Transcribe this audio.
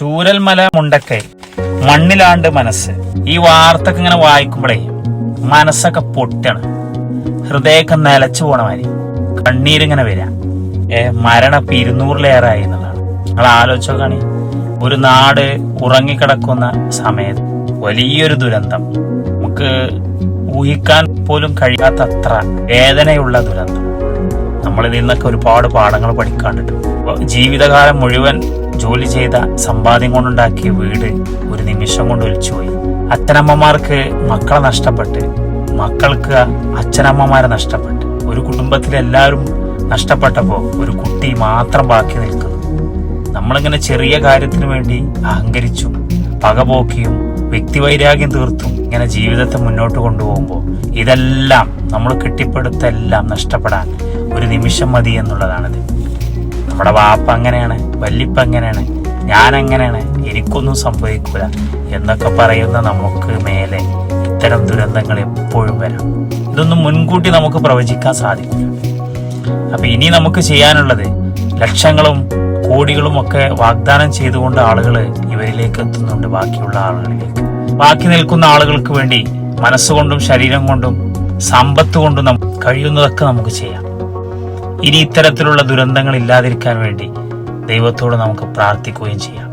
ചൂരൽമല മുണ്ടക്കൈ മണ്ണിലാണ്ട് മനസ്സ്. ഈ വാർത്തൊക്കെ ഇങ്ങനെ വായിക്കുമ്പോഴേ മനസ്സൊക്കെ പൊട്ടാണ്, ഹൃദയമൊക്കെ നിലച്ചു പോണ മാതിരി കണ്ണീരിങ്ങനെ വരാം. മരണം 200-ലേറെ എന്നുള്ളതാണ്. നിങ്ങൾ ആലോചിച്ചോക്കാണി, ഒരു നാട് ഉറങ്ങിക്കിടക്കുന്ന സമയത്ത് വലിയൊരു ദുരന്തം, നമുക്ക് ഊഹിക്കാൻ പോലും കഴിയാത്തത്ര വേദനയുള്ള ദുരന്തം. നമ്മളിതിൽ നിന്നൊക്കെ ഒരുപാട് പാഠങ്ങൾ പഠിക്കാണ്ടിട്ട്. ജീവിതകാലം മുഴുവൻ ജോലി ചെയ്ത സമ്പാദ്യം കൊണ്ടുണ്ടാക്കിയ വീട് ഒരു നിമിഷം കൊണ്ട് ഒലിച്ചുപോയി. അച്ഛനമ്മമാർക്ക് മക്കളെ നഷ്ടപ്പെട്ട്, മക്കൾക്ക് അച്ഛനമ്മമാരെ നഷ്ടപ്പെട്ട്, ഒരു കുടുംബത്തിലെല്ലാവരും നഷ്ടപ്പെട്ടപ്പോൾ ഒരു കുട്ടി മാത്രം ബാക്കി നിൽക്കുന്നു. നമ്മളിങ്ങനെ ചെറിയ കാര്യത്തിന് വേണ്ടി അഹങ്കരിച്ചും പകപോക്കിയും വ്യക്തിവൈരാഗ്യം തീർത്തും ഇങ്ങനെ ജീവിതത്തെ മുന്നോട്ട് കൊണ്ടുപോകുമ്പോൾ ഇതെല്ലാം നമ്മൾ കെട്ടിപ്പടുത്തെല്ലാം നഷ്ടപ്പെടാൻ ഒരു നിമിഷം മതി എന്നുള്ളതാണിത്. നമ്മുടെ വാപ്പ അങ്ങനെയാണ്, വല്ലിപ്പ അങ്ങനെയാണ്, ഞാൻ അങ്ങനെയാണ്, എനിക്കൊന്നും സംഭവിക്കൂല എന്നൊക്കെ പറയുന്ന നമുക്ക് മേലെ ഇത്തരം ദുരന്തങ്ങൾ എപ്പോഴും വരാം. ഇതൊന്നും മുൻകൂട്ടി നമുക്ക് പ്രവചിക്കാൻ സാധിക്കില്ല. അപ്പൊ ഇനി നമുക്ക് ചെയ്യാനുള്ളത്, ലക്ഷങ്ങളും കോടികളും ഒക്കെ വാഗ്ദാനം ചെയ്തുകൊണ്ട് ആളുകൾ ഇവരിലേക്ക് എത്തുന്നുണ്ട്, ബാക്കിയുള്ള ആളുകളിലേക്ക്. ബാക്കി നിൽക്കുന്ന ആളുകൾക്ക് വേണ്ടി മനസ്സുകൊണ്ടും ശരീരം കൊണ്ടും സമ്പത്ത് കൊണ്ടും കഴിയുന്നതൊക്കെ നമുക്ക് ചെയ്യാം. ഇനി ഇത്തരത്തിലുള്ള ദുരന്തങ്ങൾ ഇല്ലാതിരിക്കാൻ വേണ്ടി ദൈവത്തോട് നമുക്ക് പ്രാർത്ഥിക്കുകയും ചെയ്യാം.